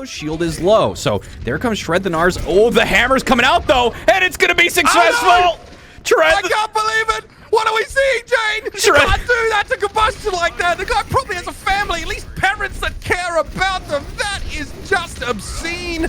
Echo's shield is low. So there comes Shred the Nars. Oh, the hammer's coming out, though, and it's going to be successful. Oh, no! Shred I can't believe it! What are we seeing, Jane? You Shred. can't do that to Combustion like that. The guy probably has a family, at least parents that care about them. That is just obscene.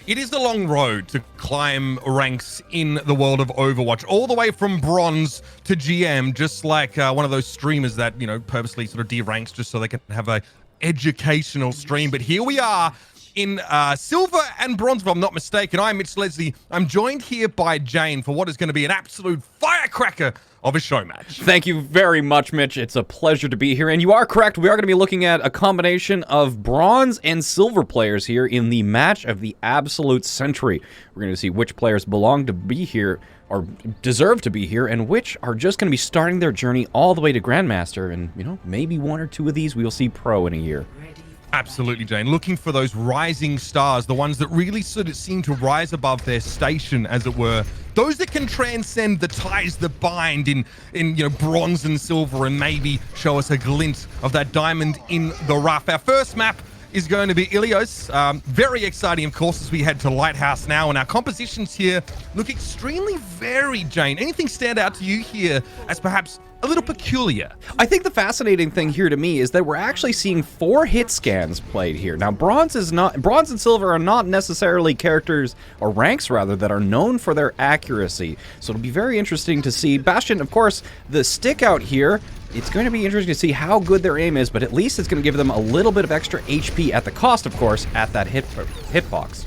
It is a long road to climb ranks in the world of Overwatch, all the way from bronze to GM, just like one of those streamers that, you know, purposely sort of de-ranks just so they can have a educational stream. But here we are in silver and bronze, if I'm not mistaken. I'm Mitch Leslie. I'm joined here by Jane for what is going to be an absolute firecracker of a show match. Thank you very much, Mitch. It's a pleasure to be here. And you are correct. We are going to be looking at a combination of bronze and silver players here in the match of the absolute century. We're going to see which players belong to be here or deserve to be here and which are just going to be starting their journey all the way to Grandmaster. And, you know, maybe one or two of these we will see pro in a year. Absolutely, Jane. Looking for those rising stars, the ones that really sort of seem to rise above their station, as it were. Those that can transcend the ties that bind in you know, bronze and silver, and maybe show us a glint of that diamond in the rough. Our first map is going to be Ilios. Very exciting, of course, as we head to Lighthouse now. And our compositions here look extremely varied, Jane. Anything stand out to you here as perhaps a little peculiar? I think the fascinating thing here to me is that we're actually seeing 4 hit scans played here. Now, bronze and silver are not necessarily characters, or ranks rather, that are known for their accuracy. So it'll be very interesting to see. Bastion, of course, the stick out here, it's going to be interesting to see how good their aim is, but at least it's going to give them a little bit of extra HP at the cost, of course, at that hitbox.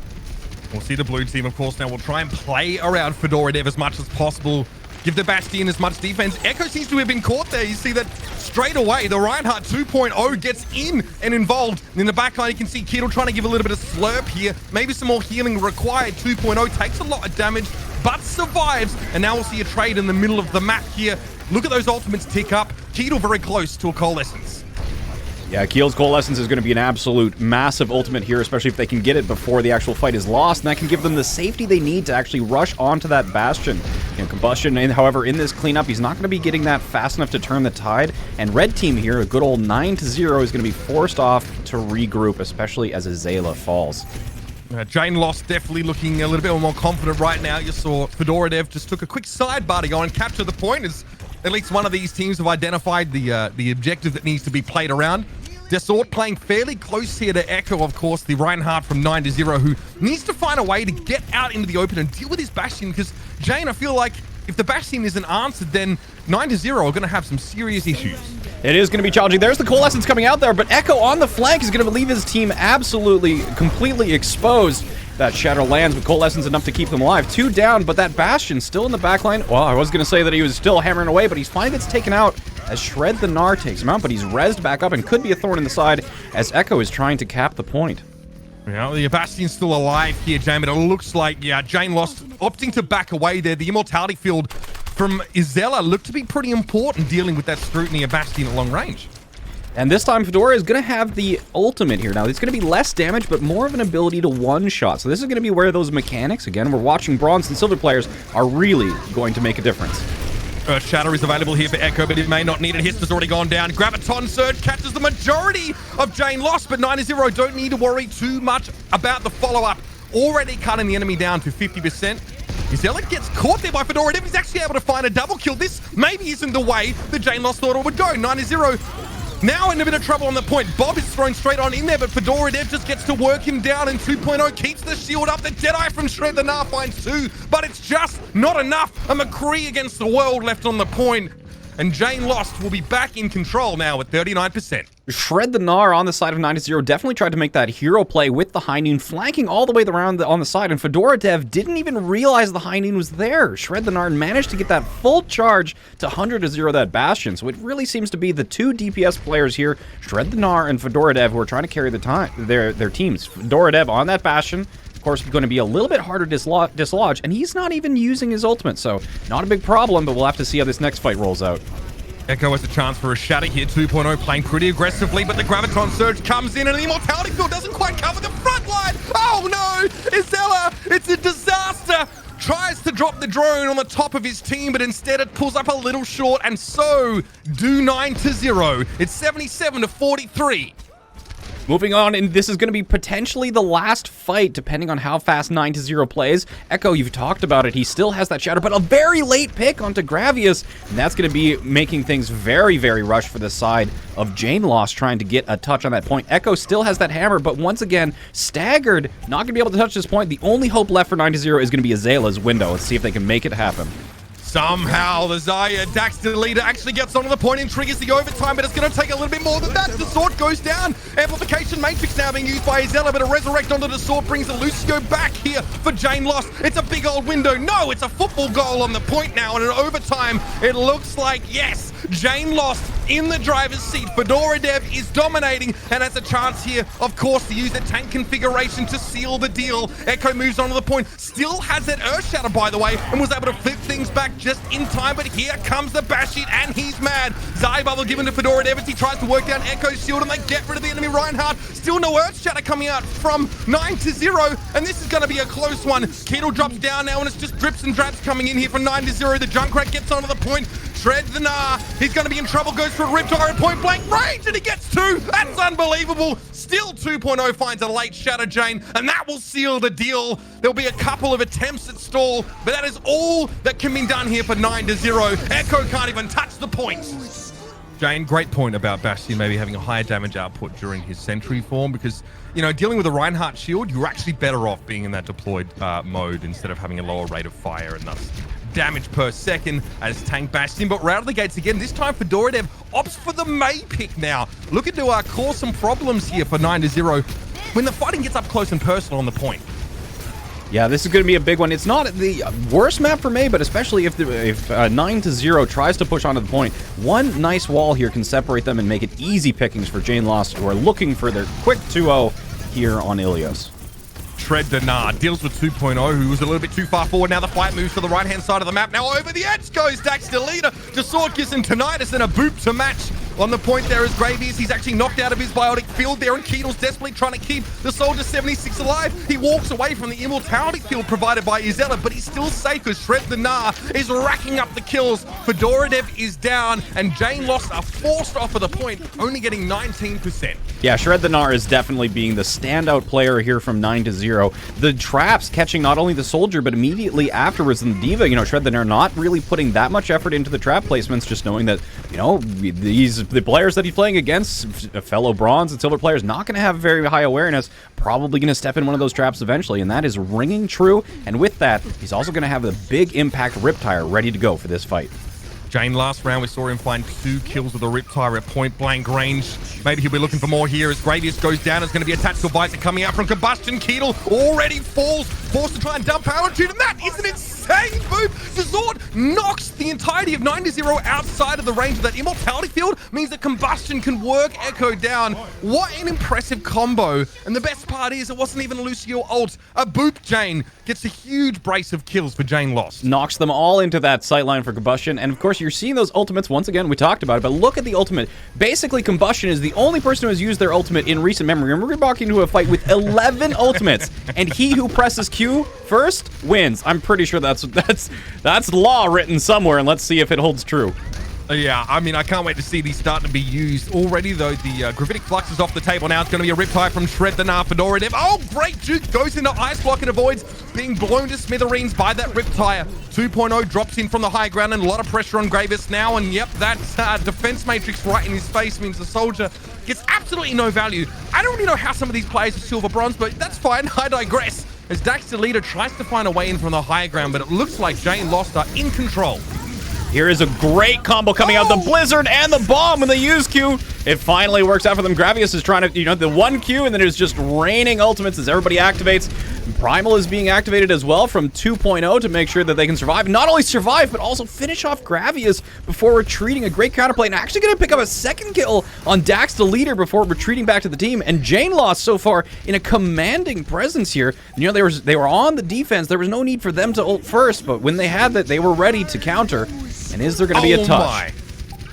We'll see the blue team, of course, now will try and play around Fedora Dev as much as possible. Give the Bastion as much defense. Echo seems to have been caught there. You see that straight away. The Reinhardt 2.0 gets in and involved. In the backline, you can see Keetle trying to give a little bit of slurp here. Maybe some more healing required. 2.0 takes a lot of damage, but survives. And now we'll see a trade in the middle of the map here. Look at those ultimates tick up. Keetle very close to a Coalescence. Yeah, Keel's Coalescence is going to be an absolute massive ultimate here, especially if they can get it before the actual fight is lost, and that can give them the safety they need to actually rush onto that Bastion. You know, Combustion, however, in this cleanup, he's not going to be getting that fast enough to turn the tide, and Red Team here, a good old 9-0, is going to be forced off to regroup, especially as Azala falls. Jane Lost definitely looking a little bit more confident right now. You saw Fedora Dev just took a quick sidebar to go and capture the point, as at least one of these teams have identified the objective that needs to be played around. Desort playing fairly close here to Echo, of course, the Reinhardt from 9-0, who needs to find a way to get out into the open and deal with his Bastion, because, Jane, I feel like if the Bastion isn't answered, then 9-0 are going to have some serious issues. It is going to be challenging. There's the Coalescence coming out there, but Echo on the flank is going to leave his team absolutely, completely exposed. That Shatter lands with Coalescence enough to keep them alive. 2 down, but that Bastion still in the backline. Well, I was going to say that he was still hammering away, but he's finally gets taken out as Shred the Gnar takes him out, but he's rezzed back up and could be a thorn in the side as Echo is trying to cap the point. Yeah, the Bastion's still alive here, Jane, but it looks like, yeah, Jane Lost opting to back away there. The Immortality field from Izella looked to be pretty important dealing with that scrutiny of Bastion at long range. And this time, Fedora is going to have the ultimate here. Now, it's going to be less damage, but more of an ability to one-shot. So this is going to be where those mechanics, again, we're watching bronze and silver players, are really going to make a difference. Shatter is available here for Echo, but it may not need it. Hist has already gone down. Graviton Surge catches the majority of Jane Lost, but 9-0 don't need to worry too much about the follow-up. Already cutting the enemy down to 50%. Izella gets caught there by Fedora Dev. He's actually able to find a double kill. This maybe isn't the way that Jane Lost thought it would go. 9-0 now in a bit of trouble on the point. Bob is thrown straight on in there, but Fedora Dev just gets to work him down, and 2.0 keeps the shield up. The Jedi from Shred the Gnar finds 2, but it's just not enough. A McCree against the world left on the point, and Jane Lost will be back in control now at 39%. Shred the Gnar on the side of 9-0 definitely tried to make that hero play with the High Noon, flanking all the way around on the side, and Fedora Dev didn't even realize the High Noon was there. Shred the Gnar managed to get that full charge to 100-0 that Bastion, so it really seems to be the 2 DPS players here, Shred the Gnar and Fedora Dev, who are trying to carry their teams. Fedora Dev on that Bastion, of course, going to be a little bit harder to dislodge, and he's not even using his ultimate, so not a big problem, but we'll have to see how this next fight rolls out. Echo has a chance for a shatter here. 2.0 playing pretty aggressively, but the Graviton Surge comes in and the Immortality field doesn't quite cover the front line. Oh no! Izella, it's a disaster! Tries to drop the drone on the top of his team, but instead it pulls up a little short, and so do 9-0. It's 77-43. Moving on, and this is going to be potentially the last fight, depending on how fast 9-0 plays. Echo, you've talked about it. He still has that shatter, but a very late pick onto Gravius, and that's going to be making things very, very rushed for the side of Jane Lost, trying to get a touch on that point. Echo still has that hammer, but once again, staggered, not going to be able to touch this point. The only hope left for 9-0 is going to be Azala's window. Let's see if they can make it happen. Somehow, the Xayah Daxter leader actually gets onto the point and triggers the overtime, but it's going to take a little bit more than that. The sword goes down. Amplification Matrix now being used by Azela, but a resurrect onto the sword brings a Lucio back here for Jane Lost. It's a big old window. No, it's a football goal on the point now, and in overtime, it looks like, yes, Jane Lost in the driver's seat. Fedora Dev is dominating, and has a chance here, of course, to use the tank configuration to seal the deal. Echo moves on to the point, still has that Earth Shatter, by the way, and was able to flip things back just in time, but here comes the Bashit, and he's mad. Xayah Bubble given to Fedora Dev as he tries to work down Echo's shield, and they get rid of the enemy Reinhardt. Still no Earth Shatter coming out from 9-0, and this is going to be a close one. Ketel drops down now, and it's just drips and drabs coming in here from 9-0. The Junkrat gets onto the point. Shred the Gnar. He's going to be in trouble. Goes for a Riptire at point blank range, and he gets 2. That's unbelievable. Still 2.0 finds a late Shatter Jane, and that will seal the deal. There'll be a couple of attempts at stall, but that is all that can be done here for 9-0. Echo can't even touch the point. Jane, great point about Bastion maybe having a higher damage output during his Sentry form, because, you know, dealing with a Reinhardt shield, you're actually better off being in that deployed mode instead of having a lower rate of fire, and thus damage per second as Tank Bastion. But right out of the gates again, this time Fedora Dev opts for the Mei pick now. Looking to cause some problems here for 9-0 when the fighting gets up close and personal on the point. Yeah, this is going to be a big one. It's not the worst map for Mei, but especially if 9-0 tries to push onto the point, one nice wall here can separate them and make it easy pickings for Jane Lost, who are looking for their quick 2-0 here on Ilios. Shred the Gnar deals with 2.0, who was a little bit too far forward. Now the fight moves to the right-hand side of the map. Now over the edge goes Daxter leader to Swordkiss and Tinnitus, and a boop to match. On the point there is Gravius. He's actually knocked out of his biotic field there, and Ketel's desperately trying to keep the Soldier 76 alive. He walks away from the immortality field provided by Izella, but he's still safe because Shred the Gnar is racking up the kills. Fedora Dev is down, and Jane Lost are forced off of the point, only getting 19%. Yeah, Shred the Gnar is definitely being the standout player here from 9-0. The traps catching not only the Soldier, but immediately afterwards in the D.Va, you know, Shred the Gnar not really putting that much effort into the trap placements, just knowing that, you know, the players that he's playing against, fellow bronze and silver players, not going to have very high awareness, probably going to step in one of those traps eventually, and that is ringing true. And with that, he's also going to have a big impact Riptire ready to go for this fight. Jane, last round we saw him find 2 kills with a Riptire at point blank range. Maybe he'll be looking for more here as Gravius goes down. It's going to be attached to a Visor coming out from Combustion. Ketel already falls, forced to try and dump Powertude, and that is an insane move. The Zord knocks the entirety of 9-0 outside of the range of that immortality field, means that Combustion can work Echo down. What an impressive combo. And the best part is it wasn't even a Lucio ult. A boop Jane gets a huge brace of kills for Jane Lost. Knocks them all into that sightline for Combustion, and of course you're seeing those ultimates once again. We talked about it, but look at the ultimate. Basically, Combustion is the only person who has used their ultimate in recent memory. And we're walking into a fight with 11 ultimates, and he who presses Q first wins. I'm pretty sure that's law written somewhere, and let's see if it holds true. Yeah, I mean, I can't wait to see these starting to be used. Already, though, the Gravitic Flux is off the table now. It's going to be a Riptide from Shred the Gnar. Fedora Dev. Oh, great juke. Goes into Ice Block and avoids being blown to smithereens by that Riptire. 2.0 drops in from the high ground, and a lot of pressure on Gravius now. And yep, that defense matrix right in his face means the Soldier gets absolutely no value. I don't really know how some of these players are silver bronze, but that's fine. I digress. As Daxter leader tries to find a way in from the high ground, but it looks like Jane Lost are in control. Here is a great combo coming out. The Blizzard and the Bomb when they use Q. It finally works out for them. Gravius is trying to, you know, the 1 Q, and then it's just raining ultimates as everybody activates. Primal is being activated as well from 2.0 to make sure that they can survive. Not only survive, but also finish off Gravius before retreating. A great counterplay, and actually going to pick up a second kill on Dax, the leader, before retreating back to the team. And Jane Lost so far in a commanding presence here. You know, they were on the defense. There was no need for them to ult first, but when they had that, they were ready to counter. And is there going to be a touch? My.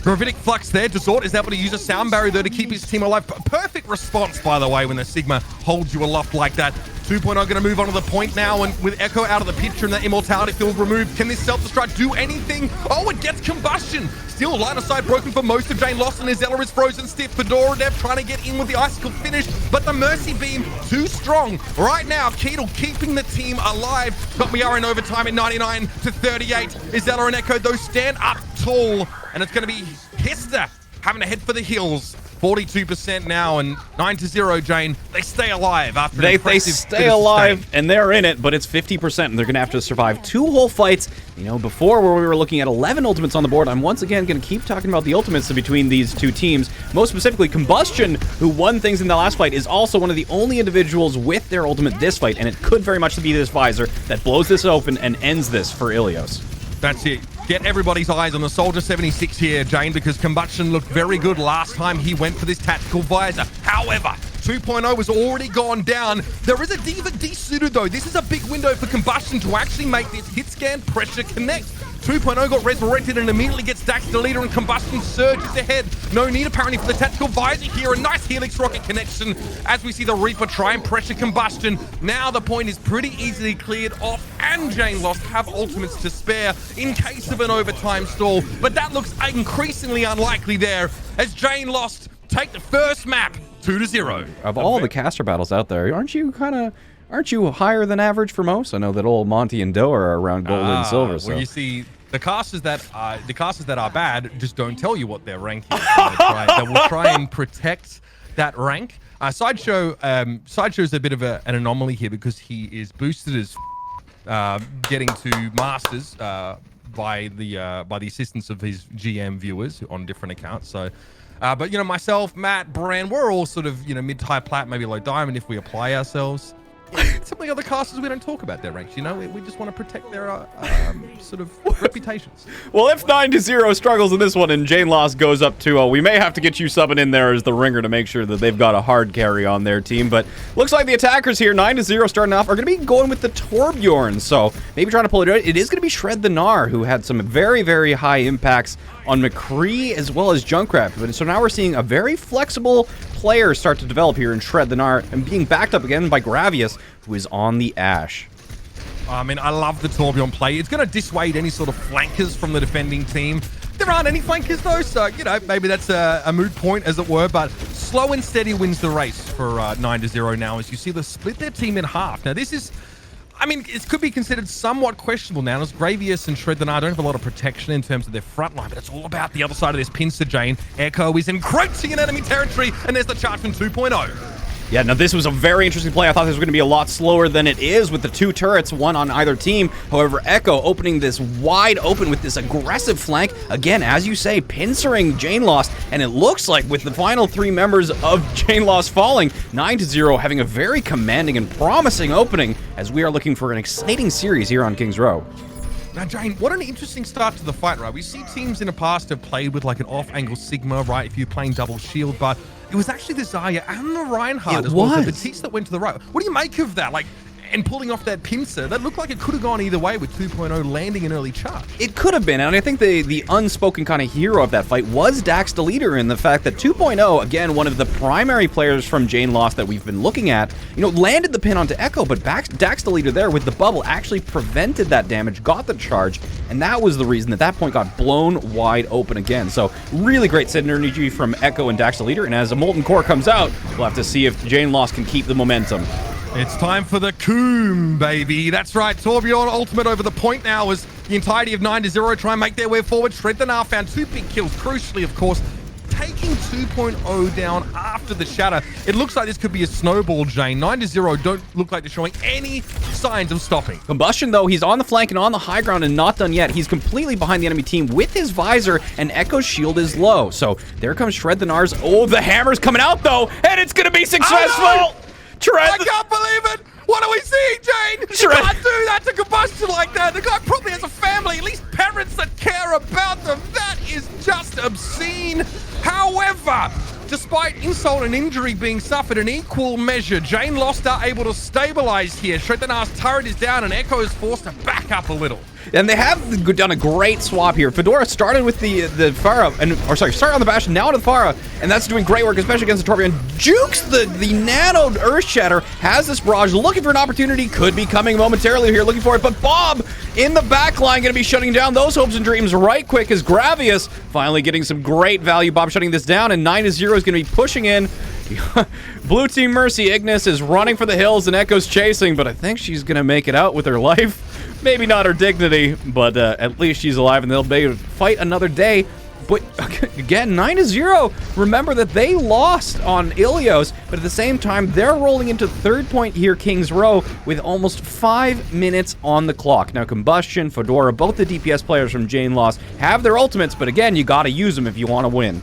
Gravitic Flux there. Desort is able to use a sound barrier there to keep his team alive. Perfect response, by the way, when the Sigma holds you aloft like that. 2.0 going to move on to the point now, and with Echo out of the picture and that immortality field removed, can this self-destruct do anything? Oh, it gets combustion. Still, line of sight broken for most of Jane Lost, and Izella is frozen stiff. Fedora Dev trying to get in with the icicle finish, but the Mercy Beam too strong. Right now, Keedle keeping the team alive, but we are in overtime at 99-38. Izella and Echo, though, stand up tall, and it's going to be Hister having to head for the hills. 42% now, and 9-0, Jane. They stay alive after They stay alive, and they're in it, but it's 50%, and they're going to have to survive 2 whole fights. You know, before where we were looking at 11 ultimates on the board, I'm once again going to keep talking about the ultimates between these 2 teams. Most specifically, Combustion, who won things in the last fight, is also one of the only individuals with their ultimate this fight, and it could very much be this Visor that blows this open and ends this for Ilios. That's it. Get everybody's eyes on the Soldier 76 here, Jane, because Combustion looked very good last time he went for this tactical visor. However, 2.0 has already gone down. There is a D.Va desuited, though. This is a big window for Combustion to actually make this hit scan pressure connect. 2.0 got resurrected and immediately gets Dax the leader, and Combustion surges ahead. No need apparently for the tactical visor here. A nice Helix rocket connection as we see the Reaper try and pressure Combustion. Now the point is pretty easily cleared off, and Jane Lost have ultimates to spare in case of an overtime stall. But that looks increasingly unlikely there as Jane Lost take the first map 2-0. Of all the caster battles out there, aren't you higher than average for most? I know that old Monty and Doe are around gold and silver. So well, you see, the casters that are bad just don't tell you what their rank is. They will try and protect that rank. Sideshow's a bit of an anomaly here because he is boosted as getting to Masters by the assistance of his GM viewers on different accounts. So. But, you know, myself, Matt, Bran, we're all sort of, you know, mid-high plat, maybe low diamond if we apply ourselves. Some of the other casters, we don't talk about their ranks, you know? We just want to protect their sort of reputations. Well, if 9-0 struggles in this one and Jane Lost goes up 2-0, we may have to get you subbing in there as the ringer to make sure that they've got a hard carry on their team. But looks like the attackers here, 9-0 starting off, are going to be going with the Torbjorn. So maybe trying to pull it out. It is going to be Shred the Gnar, who had some very, very high impacts on McCree as well as Junkrat. But so now we're seeing a very flexible player start to develop here in Shred the Gnar, and being backed up again by Gravius, who is on the Ashe. I mean, I love the Torbjorn play. It's going to dissuade any sort of flankers from the defending team. There aren't any flankers, though, so, you know, maybe that's a moot point, as it were, but slow and steady wins the race for 9-0 now, as you see the split their team in half. Now, this is... I mean, it could be considered somewhat questionable now, as Gravius and Shred the Gnar don't have a lot of protection in terms of their front line, but it's all about the other side of this pincer, Jane. Echo is encroaching in enemy territory, and there's the charge from 2.0. Yeah, now this was a very interesting play. I thought this was going to be a lot slower than it is with the 2 turrets, one on either team. However, Echo opening this wide open with this aggressive flank. Again, as you say, pincering Jane Lost, and it looks like with the final 3 members of Jane Lost falling, 9-0 having a very commanding and promising opening as we are looking for an exciting series here on Kings Row. Now, Jane, what an interesting start to the fight, right? We see teams in the past have played with like an off-angle Sigma, right, if you're playing double shield, but it was actually the Zarya and the Reinhardt as well. The Batiste that went to the right. What do you make of that? Like, and pulling off that pincer, that looked like it could have gone either way with 2.0 landing an early charge. It could have been, and I think the unspoken kind of hero of that fight was Dax the Leader, in the fact that 2.0, again, one of the primary players from Jane Lost that we've been looking at, you know, landed the pin onto Echo, but Dax the Leader there with the bubble actually prevented that damage, got the charge, and that was the reason that point got blown wide open again. So really great synergy from Echo and Dax the Leader, and as a Molten Core comes out, we'll have to see if Jane Lost can keep the momentum. It's time for the Coom, baby. That's right. Torbjorn ultimate over the point now as the entirety of 9-0 try and make their way forward. Shred the Gnar found 2 big kills, crucially, of course, taking 2.0 down after the shatter. It looks like this could be a snowball, Jane. 9-0 don't look like they're showing any signs of stopping. Combustion, though, he's on the flank and on the high ground and not done yet. He's completely behind the enemy team with his visor, and Echo's shield is low. So there comes Shred the Gnar's. Oh, the hammer's coming out, though, and it's going to be successful. Oh, no! I can't believe it! What are we seeing, Jane? You can't do that to Combustion like that. The guy probably has a family, at least parents that care about them. That is just obscene. However, despite insult and injury being suffered in equal measure, Jane Lost are able to stabilize here. Shred the Gnar's turret is down and Echo is forced to back up a little. And they have done a great swap here. Fedora started with the Pharah, started on the Bastion, now on the Pharah, and that's doing great work, especially against the Torbjorn. Jukes the nano Earth Shatter, has this barrage, looking for an opportunity, could be coming momentarily here, looking for it, but Bob in the back line going to be shutting down those hopes and dreams right quick as Gravius finally getting some great value. Bob shutting this down, and 9-0 is going to be pushing in. Blue Team Mercy Ignis is running for the hills and Echo's chasing, but I think she's going to make it out with her life. Maybe not her dignity, but at least she's alive and they'll be able to fight another day. But again, 9-0. Remember that they lost on Ilios, but at the same time, they're rolling into third point here, Kings Row, with almost 5 minutes on the clock. Now, Combustion, Fedora, both the DPS players from Jane Lost have their ultimates, but again, you got to use them if you want to win.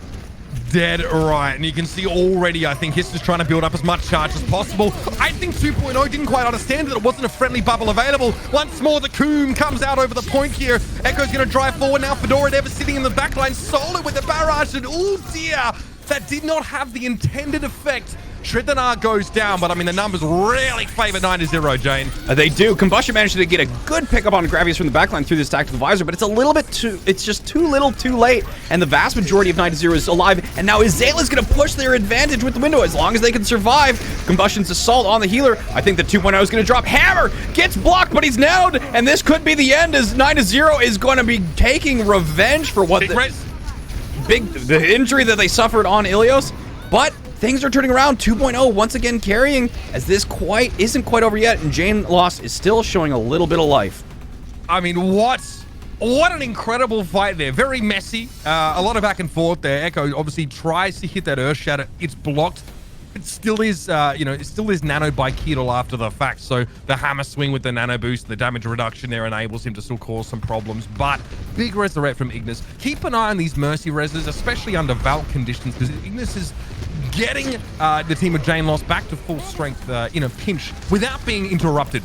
Dead right, and you can see already, I think Hiss is trying to build up as much charge as possible. I think 2.0 didn't quite understand that it wasn't a friendly bubble available. Once more, the Coom comes out over the point here. Echo's going to drive forward now. Fedora never sitting in the backline, solo with the barrage, and oh dear, that did not have the intended effect. Shreddanar goes down, but I mean, the numbers really favor 9-0, Jane. They do. Combustion managed to get a good pickup on Gravius from the backline through this tactical visor, but it's a little bit it's just too little too late, and the vast majority of 9-0 is alive, and now Azalea's going to push their advantage with the window as long as they can survive. Combustion's assault on the healer. I think the 2.0 is going to drop. Hammer gets blocked, but he's nailed, and this could be the end as 9-0 is going to be taking revenge for what the injury that they suffered on Ilios, but things are turning around. 2.0 once again carrying as this isn't quite over yet, and Jane Lost is still showing a little bit of life. I mean, what an incredible fight there. Very messy. A lot of back and forth there. Echo obviously tries to hit that Earth Shatter. It's blocked. It still is, it still is nanoed by Keedle after the fact. So the hammer swing with the nano boost, the damage reduction there enables him to still cause some problems. But big resurrect from Ignis. Keep an eye on these Mercy reses, especially under Valk conditions, because Ignis is getting the team of Jane Lost back to full strength in a pinch without being interrupted.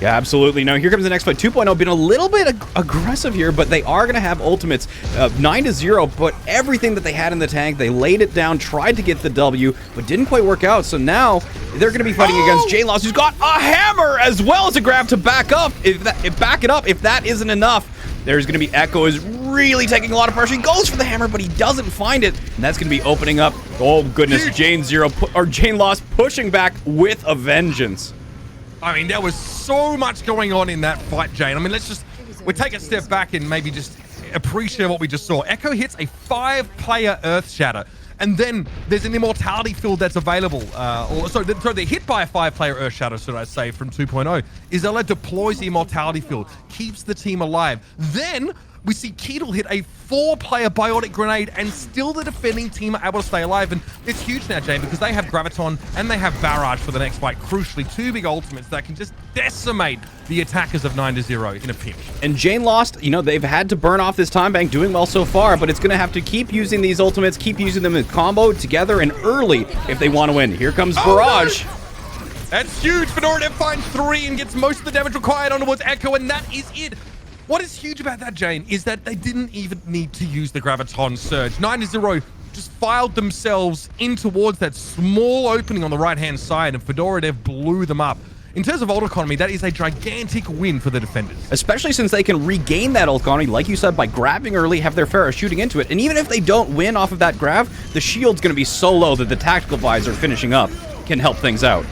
Yeah, absolutely. Now, here comes the next fight. 2.0 been a little bit aggressive here, but they are going to have ultimates. 9-0 put everything that they had in the tank. They laid it down, tried to get the W, but didn't quite work out. So now they're going to be fighting against Jane Lost, who's got a hammer as well as a grab to back up. If that isn't enough, there's going to be Echo is really taking a lot of pressure. He goes for the hammer, but he doesn't find it, and that's going to be opening up. Oh goodness, Jane Lost pushing back with a vengeance. I mean, there was so much going on in that fight, Jane. I mean, we'll take a step back and maybe just appreciate what we just saw. Echo hits a 5-player Earth Shatter, and then there's an Immortality field that's available. They're hit by a 5-player Earth Shatter, should I say, from 2.0. Izella deploys the Immortality field, keeps the team alive. Then we see Keedle hit a 4-player Biotic Grenade, and still the defending team are able to stay alive. And it's huge now, Jane, because they have Graviton and they have Barrage for the next fight. Crucially, 2 big ultimates that can just decimate the attackers of 9-0 in a pinch. And Jane Lost, they've had to burn off this time bank, doing well so far, but it's going to have to keep using these ultimates, keep using them in combo together and early if they want to win. Here comes Barrage. No! That's huge. Fedora finds 3 and gets most of the damage required on towards Echo, and that is it. What is huge about that, Jane, is that they didn't even need to use the Graviton Surge. 9-0 just filed themselves in towards that small opening on the right-hand side, and Fedora Dev blew them up. In terms of ult economy, that is a gigantic win for the defenders. Especially since they can regain that ult economy, like you said, by grabbing early, have their Pharah shooting into it. And even if they don't win off of that grab, the shield's going to be so low that the tactical visor finishing up can help things out.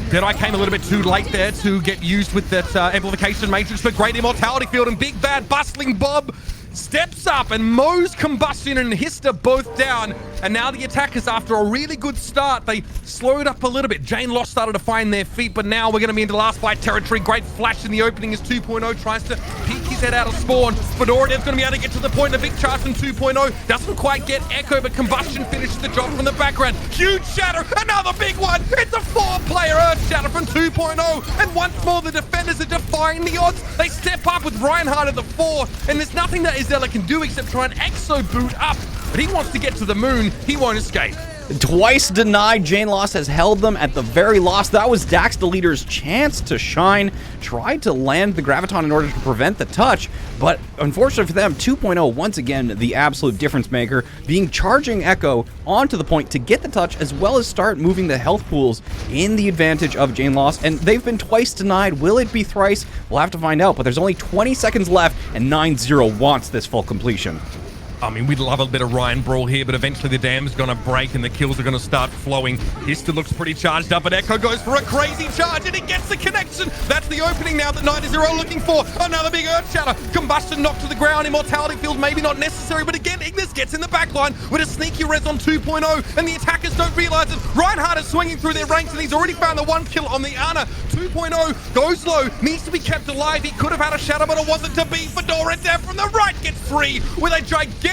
Deadeye came a little bit too late there to get used with that amplification matrix, but great Immortality field, and Big Bad Bustling Bob steps up and mows Combustion and Hister both down. And now the attackers, after a really good start, they slowed up a little bit. Jane Lost started to find their feet, but now we're going to be into last fight territory. Great flash in the opening as 2.0 tries to peek his head out of spawn. Fedora Dev's going to be able to get to the point. A big charge from 2.0. Doesn't quite get Echo, but Combustion finishes the job from the background. Huge shatter. Another big one. It's a 4-player Earth Shatter from 2.0. And once more, the defenders are defying the odds. They step up with Reinhardt at the 4, and there's nothing that Izella can do except try and exo boot up. But he wants to get to the moon. He won't escape. Twice denied. Jane Lost has held them at the very loss. That was Dax the leader's chance to shine. Tried to land the Graviton in order to prevent the touch, but unfortunately for them, 2.0 once again the absolute difference maker, being charging Echo onto the point to get the touch as well as start moving the health pools in the advantage of Jane Lost. And they've been twice denied. Will it be thrice? We'll have to find out, but there's only 20 seconds left and 9-0 wants this full completion. I mean, we'd love a bit of Ryan Brawl here, but eventually the dam's going to break and the kills are going to start flowing. Hister looks pretty charged up, and Echo goes for a crazy charge, and he gets the connection. That's the opening now that 9-0 looking for. Another big Earth Shatter. Combustion knocked to the ground. Immortality Field maybe not necessary, but again, Ignis gets in the backline with a sneaky res on 2.0, and the attackers don't realize it. Reinhardt is swinging through their ranks, and he's already found the one kill on the Ana. 2.0 goes low, needs to be kept alive. He could have had a shadow, but it wasn't to be. Fedora Dev from the right gets free with a gigantic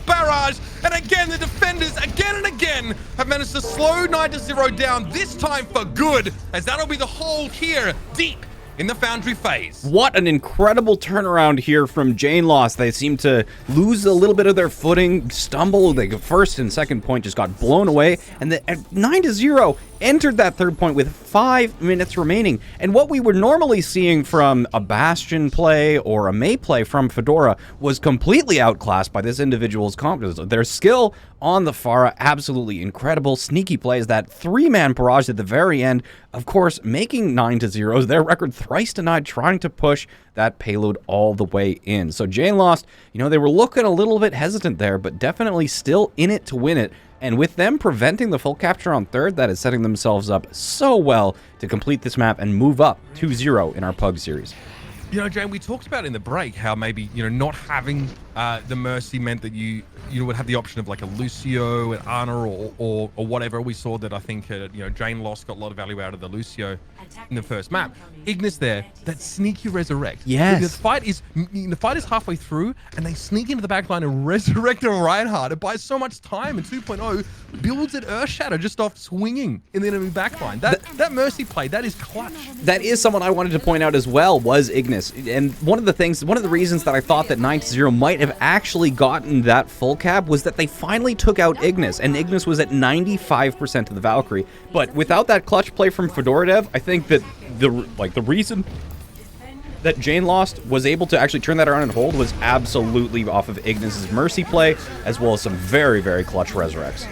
barrage, and again the defenders again and again have managed to slow 9-0 down, this time for good, as that'll be the hold here deep in the Foundry phase. What an incredible turnaround here from Jane Lost. They seem to lose a little bit of their footing, stumble. The first and second point just got blown away, and at 9-0 entered that third point with 5 minutes remaining. And what we were normally seeing from a Bastion play or a Mei play from Fedora was completely outclassed by this individual's competence. Their skill on the Pharah, absolutely incredible. Sneaky plays, that 3-man barrage at the very end, of course, making 9-0, their record thrice denied, trying to push that payload all the way in. So Jane Lost, you know, they were looking a little bit hesitant there, but definitely still in it to win it. And with them preventing the full capture on third, that is setting themselves up so well to complete this map and move up 2-0 in our PUG series. You know, Jane, we talked about in the break how maybe, you know, not having the Mercy meant that you would have the option of like a Lucio and Ana or whatever. We saw that I think, you know, Jane Lost got a lot of value out of the Lucio in the first map. Ignis there, that sneaky resurrect. Yes. The fight is halfway through, and they sneak into the backline and resurrect a Reinhardt. It buys so much time, and 2.0 builds an Earth Shatter just off swinging in the enemy backline. That Mercy play, that is clutch. That is someone I wanted to point out as well, was Ignis. And one of the reasons that I thought that 9-0 might have actually gotten that full cap was that they finally took out Ignis, and Ignis was at 95% of the Valkyrie. But without that clutch play from Fedora Dev, I think that the reason that Jane Lost was able to actually turn that around and hold was absolutely off of Ignis's Mercy play, as well as some very, very clutch resurrects.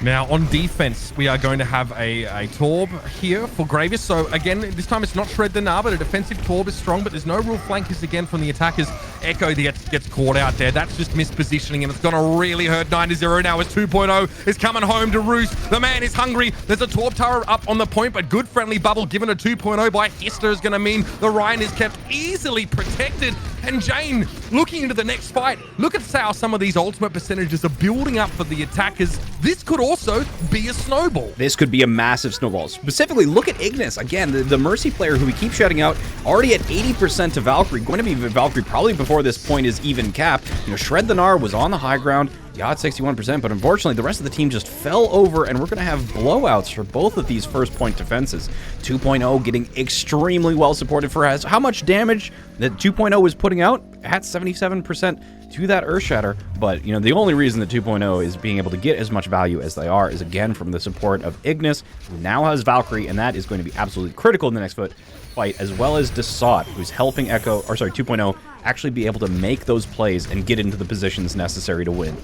Now, on defense, we are going to have a Torb here for Gravius. So, again, this time it's not Shred the Gnar, but a defensive Torb is strong, but there's no real flankers again from the attackers. Echo gets caught out there. That's just mispositioning, and it's going to really hurt 9-0 now as 2.0 is coming home to roost. The man is hungry. There's a Torb tower up on the point, but good friendly bubble given a 2.0 by Hister is going to mean the Ryan is kept easily protected. And Jane, looking into the next fight, look at how some of these ultimate percentages are building up for the attackers. This could also be a snowball. This could be a massive snowball. Specifically, look at Ignis. Again, the Mercy player who we keep shouting out, already at 80% to Valkyrie. Going to be Valkyrie probably before this point is even capped. You know, Shred the Gnar was on the high ground. Yeah, at 61%, but unfortunately, the rest of the team just fell over, and we're going to have blowouts for both of these first point defenses. 2.0 getting extremely well supported for how much damage that 2.0 was putting out at 77% to that Earth Shatter. But, you know, the only reason that 2.0 is being able to get as much value as they are is, again, from the support of Ignis, who now has Valkyrie, and that is going to be absolutely critical in the next fight, as well as Desat, who's helping 2.0 actually be able to make those plays and get into the positions necessary to win.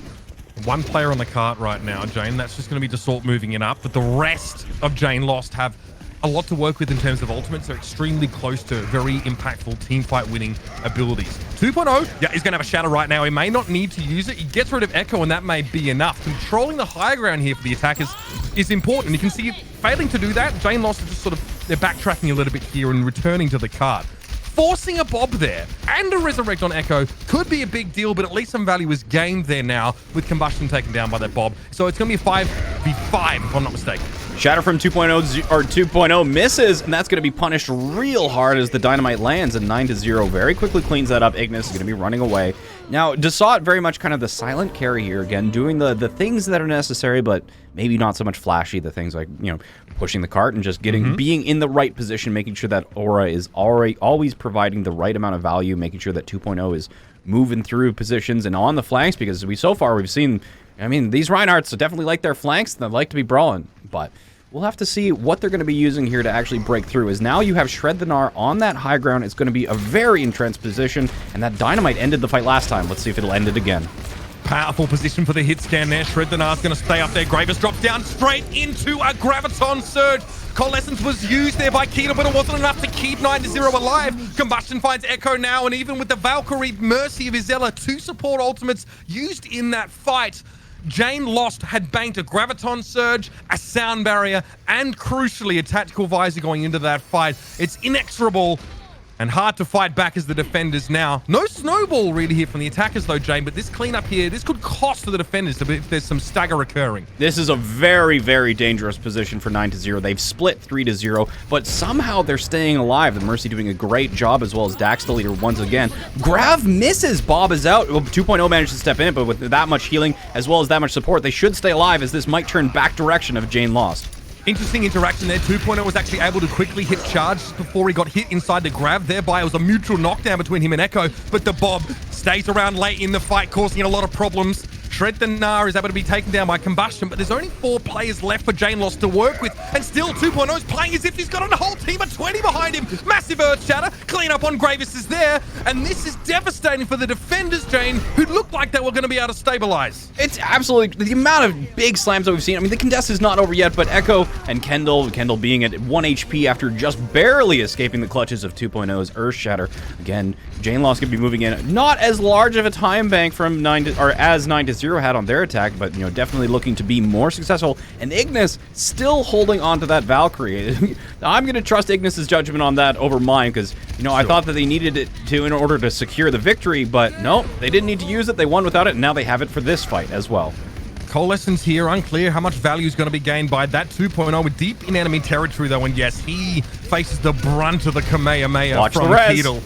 One player on the cart right now, Jane. That's just going to be Desat moving it up. But the rest of Jane Lost have a lot to work with in terms of ultimates. They're extremely close to very impactful teamfight winning abilities. 2.0, yeah, he's going to have a shatter right now. He may not need to use it. He gets rid of Echo, and that may be enough. Controlling the high ground here for the attackers is important. You can see failing to do that, Jane Lost is just sort of, they're backtracking a little bit here and returning to the cart. Forcing a Bob there and a Resurrect on Echo could be a big deal, but at least some value is gained there now with Combustion taken down by that Bob. So it's going to be a 5v5 if I'm not mistaken. Shatter from 2.0 misses, and that's going to be punished real hard as the Dynamite lands, and 9-0 very quickly cleans that up. Ignis is going to be running away. Now, Desat very much kind of the silent carry here, again, doing the things that are necessary, but maybe not so much flashy, the things like, you know, pushing the cart and just being in the right position, making sure that Aura is always providing the right amount of value, making sure that 2.0 is moving through positions and on the flanks, because so far we've seen I mean, these Reinhardts definitely like their flanks. They like to be brawling, but we'll have to see what they're going to be using here to actually break through. As now you have Shred the Gnar on that high ground. It's going to be a very entrenched position, and that Dynamite ended the fight last time. Let's see if it'll end it again. Powerful position for the hit scan there. Shred the Gnar's going to stay up there. Gravis drops down straight into a Graviton Surge. Coalescence was used there by Keto, but it wasn't enough to keep 9-0 alive. Combustion finds Echo now, and even with the Valkyrie Mercy of Izella, 2 support ultimates used in that fight, Jane Lost had banked a Graviton Surge, a Sound Barrier, and crucially a Tactical Visor going into that fight. It's inexorable and hard to fight back as the defenders now. No snowball really here from the attackers though, Jane, but this cleanup here, this could cost the defenders if there's some stagger occurring. This is a very, very dangerous position for 9-0. They've split 3-0, but somehow they're staying alive. The Mercy doing a great job, as well as Dax the leader once again. Grav misses. Bob is out. Well, 2.0 managed to step in it, but with that much healing, as well as that much support, they should stay alive as this might turn back direction of Jane Lost. Interesting interaction there. 2.0 was actually able to quickly hit charge just before he got hit inside the grab. Thereby, it was a mutual knockdown between him and Echo, but the Bob stays around late in the fight, causing a lot of problems. Shred the Gnar is able to be taken down by Combustion, but there's only 4 players left for Jane Lost to work with, and still 2.0 is playing as if he's got a whole team of 20 behind him. Massive Earth Shatter, clean up on Gravis is there, and this is devastating for the defenders, Jane, who looked like they were going to be able to stabilize. It's absolutely the amount of big slams that we've seen. I mean, the contest is not over yet, but Echo and Kendall being at 1 HP after just barely escaping the clutches of 2.0's Earth Shatter. Again, Jane Lost going to be moving in. Not as large of a time bank from 9-0 had on their attack, but definitely looking to be more successful. And Ignis still holding on to that Valkyrie. I'm going to trust Ignis's judgment on that over mine, because I thought that they needed it to in order to secure the victory, but no, they didn't need to use it. They won without it, and now they have it for this fight as well. Coalescence here, unclear how much value is going to be gained by that 2.0. We're deep in enemy territory though, and yes, he faces the brunt of the Kamehameha from Keto.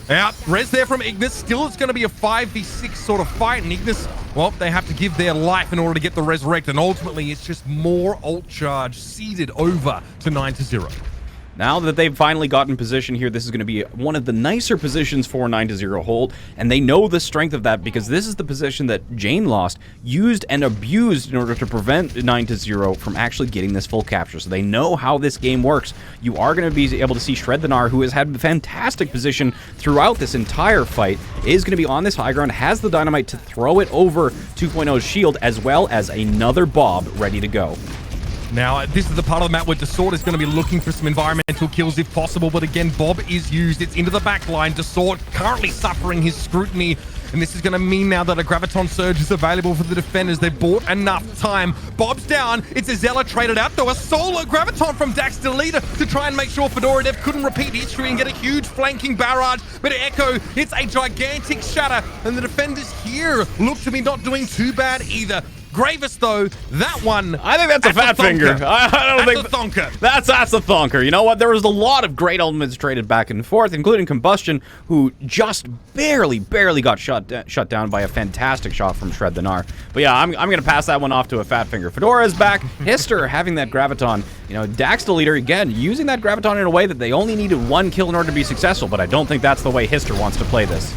Yeah, res there from Ignis. Still, it's going to be a 5v6 sort of fight, and Ignis, well, they have to give their life in order to get the resurrect, and ultimately, it's just more ult charge seeded over to 9-0. Now that they've finally gotten position here, this is going to be one of the nicer positions for 9-0 hold, and they know the strength of that because this is the position that Jane Lost used and abused in order to prevent 9-0 from actually getting this full capture. So they know how this game works. You are going to be able to see Shred the Gnar, who has had fantastic position throughout this entire fight, is going to be on this high ground, has the Dynamite to throw it over 2.0's shield, as well as another Bob ready to go. Now, this is the part of the map where Desort is going to be looking for some environmental kills if possible, but again, Bob is used. It's into the back line. Desort currently suffering his scrutiny, and this is going to mean now that a Graviton Surge is available for the defenders. They've bought enough time. Bob's down. It's Izella traded out, though. A solo Graviton from Dax the leader to try and make sure Fedora Dev couldn't repeat history and get a huge flanking barrage. But Echo, it's a gigantic shatter, and the defenders here look to be not doing too bad either. Gravis, though, that one... I think that's a fat finger. I don't think... That's a thonker. That's a thonker. You know what? There was a lot of great elements traded back and forth, including Combustion, who just barely got shut down by a fantastic shot from Shred the Gnar. But yeah, I'm going to pass that one off to a fat finger. Fedora is back. Hister having that Graviton. Dax the leader, again, using that Graviton in a way that they only needed 1 kill in order to be successful, but I don't think that's the way Hister wants to play this.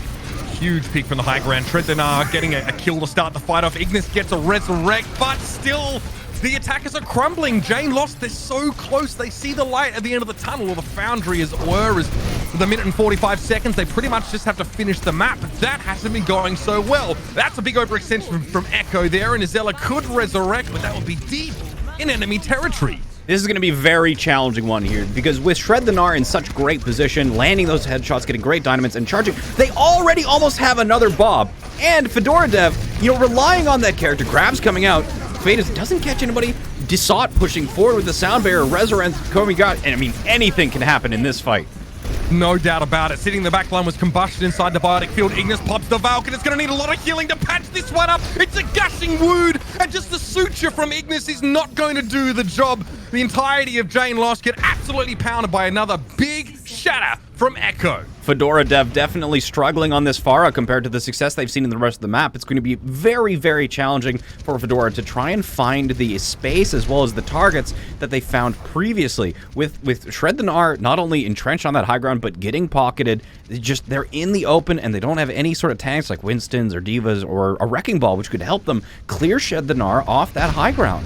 Huge pick from the high ground. Shred the Gnar getting a kill to start the fight off. Ignis gets a resurrect, but still, the attackers are crumbling. Jane Lost, they're so close. They see the light at the end of the tunnel, or the foundry as it were. As with a minute and 45 seconds, they pretty much just have to finish the map. But that hasn't been going so well. That's a big overextension from Echo there, and Izella could resurrect, but that would be deep in enemy territory. This is going to be a very challenging one here, because with Shred the Gnar in such great position, landing those headshots, getting great dynamites, and charging, they already almost have another Bob. And Fedora Dev, relying on that character, Grab's coming out, Fadus doesn't catch anybody, Desot pushing forward with the Sound Barrier, Resurrect, Komi got, and I mean, anything can happen in this fight. No doubt about it. Sitting in the back line was Combustion inside the biotic field. Ignis pops the Valk, and it's going to need a lot of healing to patch this one up. It's a gushing wound, and just the suture from Ignis is not going to do the job. The entirety of Jane Lost get absolutely pounded by another big shatter from Echo. Fedora Dev definitely struggling on this Pharah compared to the success they've seen in the rest of the map. It's going to be very, very challenging for Fedora to try and find the space as well as the targets that they found previously. With Shred the Gnar not only entrenched on that high ground, but getting pocketed, they're in the open and they don't have any sort of tanks like Winstons or Divas or a Wrecking Ball, which could help them clear Shred the Gnar off that high ground.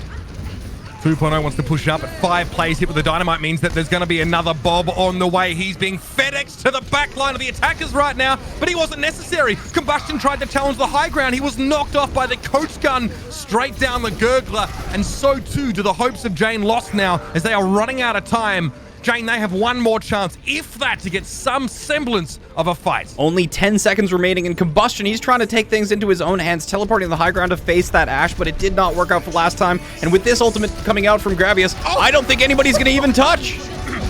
2.0 wants to push up, but 5 plays hit with the dynamite means that there's going to be another Bob on the way. He's being FedExed to the back line of the attackers right now, but he wasn't necessary. Combustion tried to challenge the high ground. He was knocked off by the coach gun straight down the gurgler, and so too do the hopes of Jane Lost now as they are running out of time. Jane, they have one more chance, if that, to get some semblance of a fight. Only 10 seconds remaining in Combustion. He's trying to take things into his own hands, teleporting to the high ground to face that Ashe, but it did not work out for last time. And with this ultimate coming out from Gravius, I don't think anybody's going to even touch.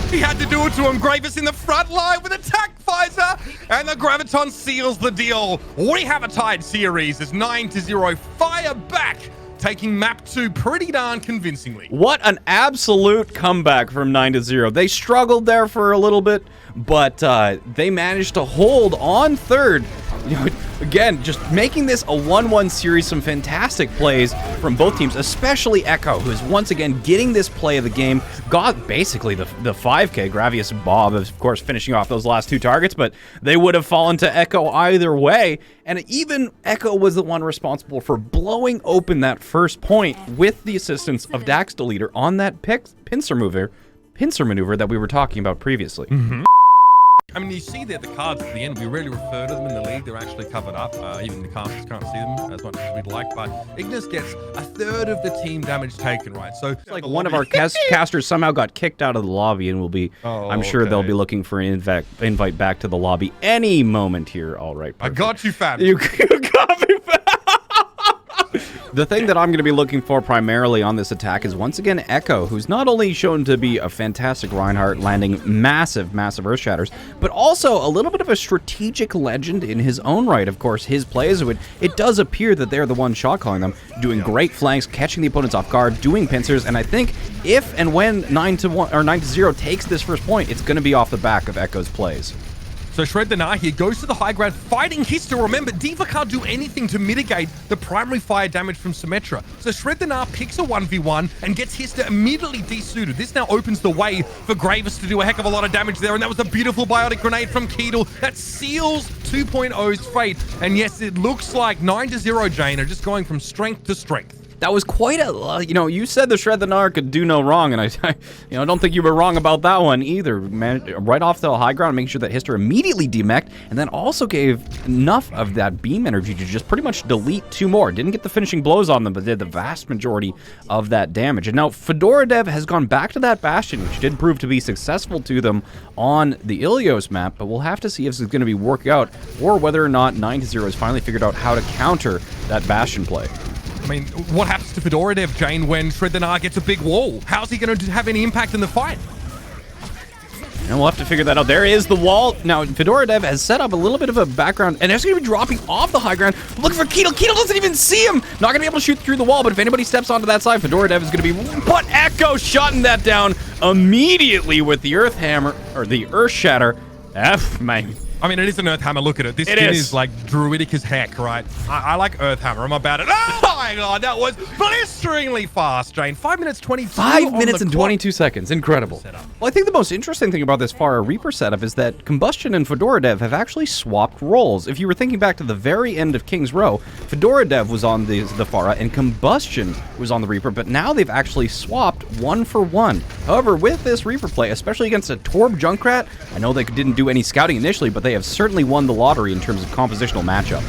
He had to do it to him. Gravis in the front line with Attack Visor, and the Graviton seals the deal. We have a tied series as 9-0 fire back, taking map 2 pretty darn convincingly. What an absolute comeback from 9-0. They struggled there for a little bit, but they managed to hold on third. You know, again, just making this a 1-1 series, some fantastic plays from both teams, especially Echo, who is once again getting this play of the game, got basically the 5K. Gravius and Bob, of course, finishing off those last 2 targets, but they would have fallen to Echo either way, and even Echo was the one responsible for blowing open that first point with the assistance of Dax Deleter on that pincer maneuver that we were talking about previously. I mean, you see there the cards at the end. We rarely refer to them in the league. They're actually covered up. Even the casters can't see them as much as we'd like. But Ignis gets a third of the team damage taken, right? So it's like one of our casters somehow got kicked out of the lobby and will be, I'm sure they'll be looking for an invite back to the lobby any moment here. All right. Perfect. I got you, fam. You got me, fam. The thing that I'm going to be looking for primarily on this attack is once again Echo, who's not only shown to be a fantastic Reinhardt, landing massive Earth Shatters, but also a little bit of a strategic legend in his own right. Of course, his plays, it does appear that they're the ones shot calling them, doing great flanks, catching the opponents off guard, doing pincers, and I think if and when 9-1 or 9-0 takes this first point, it's going to be off the back of Echo's plays. So Shred the Gnar here goes to the high ground, fighting Hister. Remember, D.Va can't do anything to mitigate the primary fire damage from Symmetra. So Shred the Gnar picks a 1v1 and gets Hister immediately desuited. This now opens the way for Gravis to do a heck of a lot of damage there, and that was a beautiful biotic grenade from Keedle that seals 2.0's fate. And yes, it looks like 9-0 Jane are just going from strength to strength. That was quite a, you said the Shred the Gnar could do no wrong, and I don't think you were wrong about that one either. Right off the high ground, making sure that Hister immediately demeched, and then also gave enough of that beam energy to just pretty much delete 2 more. Didn't get the finishing blows on them, but did the vast majority of that damage. And now Fedora Dev has gone back to that Bastion, which did prove to be successful to them on the Ilios map, but we'll have to see if this is going to be working out, or whether or not 9-0 has finally figured out how to counter that Bastion play. I mean, what happens to Fedora Dev, Jane, when Shred the Gnar gets a big wall? How's he going to have any impact in the fight? And we'll have to figure that out. There is the wall. Now, Fedora Dev has set up a little bit of a background, and it's going to be dropping off the high ground. Looking for Keedle. Keedle doesn't even see him. Not going to be able to shoot through the wall, but if anybody steps onto that side, Fedora Dev is going to be... But Echo shutting that down immediately with the Earth Hammer, or the Earth Shatter. Man. I mean, it is an Earth Hammer. Look at it. This skin is like druidic as heck, right? I like Earth Hammer. I'm about it. Oh my god, that was blisteringly fast, Jane. 5 minutes 22. 5 minutes and 22 seconds. Incredible. Well, I think the most interesting thing about this Pharah Reaper setup is that Combustion and Fedora Dev have actually swapped roles. If you were thinking back to the very end of King's Row, Fedora Dev was on the Pharah and Combustion was on the Reaper, but now they've actually swapped 1 for 1. However, with this Reaper play, especially against a Torb Junkrat, I know they didn't do any scouting initially, but they have certainly won the lottery in terms of compositional matchup.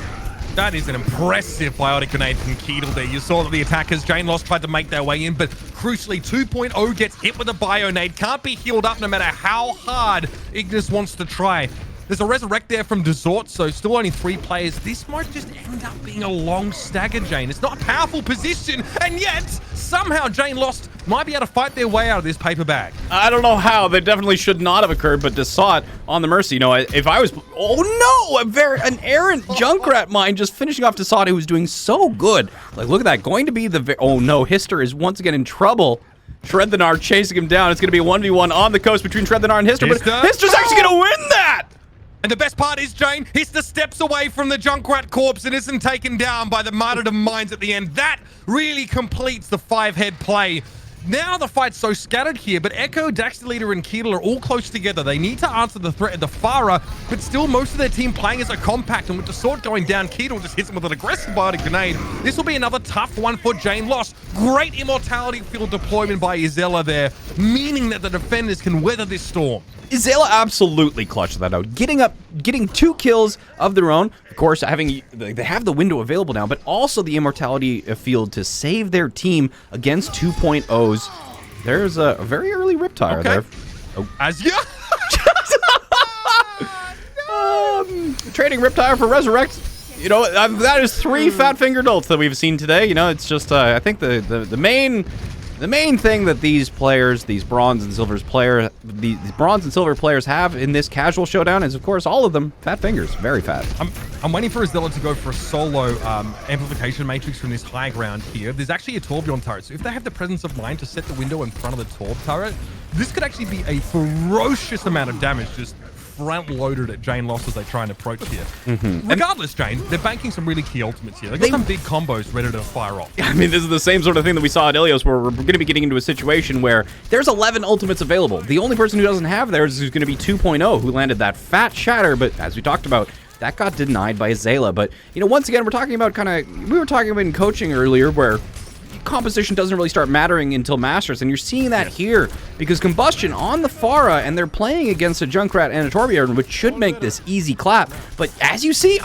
That is an impressive biotic grenade from Keedle there. You saw that the attackers, Jane Lost, tried to make their way in, but crucially, 2.0 gets hit with a bio-nade. Can't be healed up no matter how hard Ignis wants to try. There's a resurrect there from Desort, so still only 3 players. This might just end up being a long stagger, Jane. It's not a powerful position, and yet somehow Jane Lost might be able to fight their way out of this paper bag. I don't know how. They definitely should not have occurred, but Desot on the Mercy. If I was... Oh no! An errant Junkrat mine just finishing off Desot, who was doing so good. Like, look at that. Going to be the... Oh no, Hister is once again in trouble. Shred the Gnar chasing him down. It's going to be a 1v1 on the coast between Shred the Gnar and Hister, but Hister's actually going to win that! And the best part is, Jane, he's the steps away from the Junkrat corpse and isn't taken down by the Martyrdom Mines at the end. That really completes the 5-head play. Now the fight's so scattered here, but Echo, Daxter Leader, and Keetle are all close together. They need to answer the threat of the Pharah, but still most of their team playing as a compact, and with the sword going down, Keetle just hits him with an aggressive biotic grenade. This will be another tough one for Jane Lost. Great immortality field deployment by Izella there, meaning that the defenders can weather this storm. Izella absolutely clutched that out, getting 2 kills of their own. Of course, they have the window available now, but also the immortality field to save their team against 2.0s. There's a very early Riptire there. Oh. As you trading Riptire for Resurrect. You know, that is 3 fat fingered ults that we've seen today. You know, it's just I think the main thing that these players, these bronze and silver players have in this casual showdown is, of course, all of them fat fingers, very fat. I'm waiting for Izella to go for a solo amplification matrix from this high ground here. There's actually a Torbjorn turret, so if they have the presence of mind to set the window in front of the Torb turret, this could actually be a ferocious amount of damage just front-loaded at Jane Lost as they try and approach here. Regardless, Jane, they're banking some really key ultimates here. They've got some big combos ready to fire off. I mean, this is the same sort of thing that we saw at Ilios, where we're going to be getting into a situation where there's 11 ultimates available. The only person who doesn't have theirs is going to be 2.0, who landed that fat shatter, but as we talked about, that got denied by Izella. But, you know, once again, we're talking about we were talking about in coaching earlier, where composition doesn't really start mattering until Masters, and you're seeing that here because Combustion on the Pharah, and they're playing against a Junkrat and a Torbjorn, which should make this easy clap. But as you see,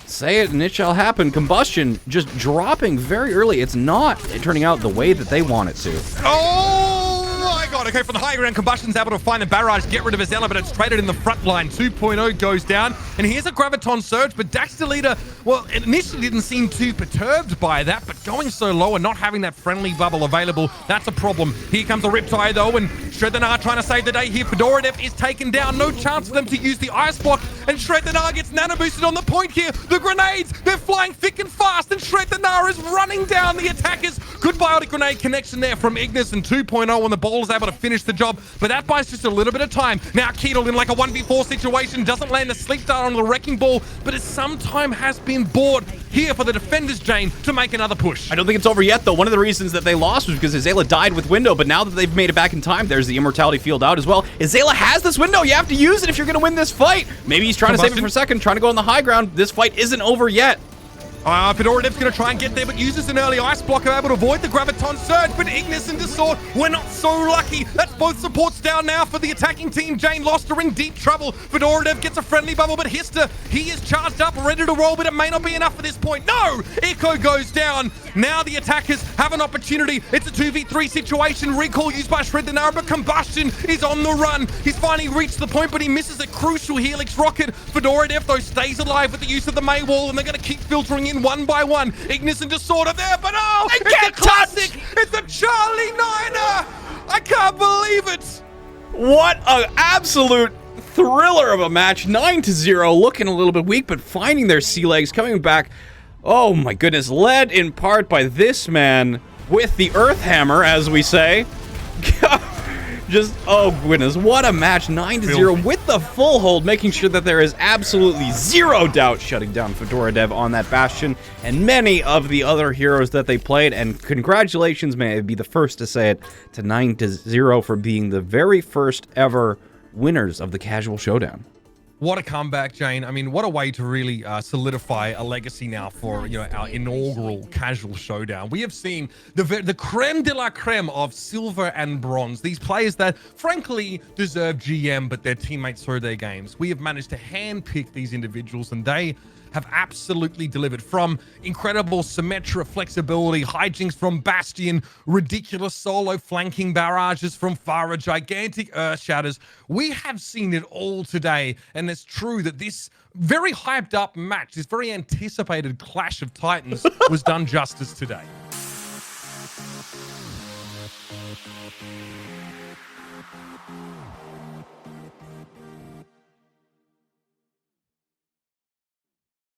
say it and it shall happen. Combustion just dropping very early. It's not turning out the way that they want it to. Oh my god, okay, from the high ground, Combustion's able to find a barrage, get rid of Izella, but it's traded in the front line. 2.0 goes down, and here's a Graviton Surge, but Daxter Leader, well, it initially didn't seem too perturbed by that, but going so low and not having that friendly bubble available, that's a problem. Here comes the Riptire, though, and Shreddanar trying to save the day here. Fedoradev is taken down. No chance for them to use the Ice Block, and Shreddanar gets nano boosted on the point here. The grenades, they're flying thick and fast, and Shreddanar is running down the attackers. Good biotic grenade connection there from Ignis, and 2.0 when the ball is able to finish the job, but that buys just a little bit of time. Now Keetle in like a 1v4 situation, doesn't land a sleep dart on the wrecking ball, but it sometime has been bought here for the defenders, Jane, to make another push. I don't think it's over yet, though. One of the reasons that they lost was because Izella died with window, but now that they've made it back in time, there's the immortality field out as well. Izella has this window. You have to use it if you're going to win this fight. Maybe he's trying to save it for a second, trying to go on the high ground. This fight isn't over yet. Fedoradev's going to try and get there, but uses an early ice block, able to avoid the Graviton Surge, but Ignis and Desort, we're not so lucky. That's both supports down now for the attacking team. Jane Lost are in deep trouble. Fedoradev gets a friendly bubble, but Hister, he is charged up, ready to roll, but it may not be enough for this point. No! Echo goes down. Now the attackers have an opportunity. It's a 2v3 situation. Recall used by Shreddanar, but Combustion is on the run. He's finally reached the point, but he misses a crucial Helix rocket. Fedoradev, though, stays alive with the use of the May Wall, and they're going to keep filtering in one by one. Ignis and Desort are there, but oh, it's a classic. It's a Charlie Niner. I can't believe it. What an absolute thriller of a match. 9-0, looking a little bit weak, but finding their sea legs, coming back. Oh my goodness, led in part by this man with the Earth Hammer, as we say. Just, oh goodness, what a match. 9-0 with the full hold, making sure that there is absolutely zero doubt shutting down Fedoradev on that Bastion and many of the other heroes that they played. And congratulations, may I be the first to say it, to 9-0 for being the very first ever winners of the Casual Showdown. What a comeback, Jane. I mean, what a way to really solidify a legacy now for, you know, our inaugural Casual Showdown. We have seen the creme de la creme of silver and bronze. These players that, frankly, deserve GM, but their teammates throw their games. We have managed to handpick these individuals, and they have absolutely delivered. From incredible Symmetra flexibility, hijinks from Bastion, ridiculous solo flanking barrages from Pharah, gigantic earth shatters. We have seen it all today, and it's true that this very hyped up match, this very anticipated clash of titans was done justice today.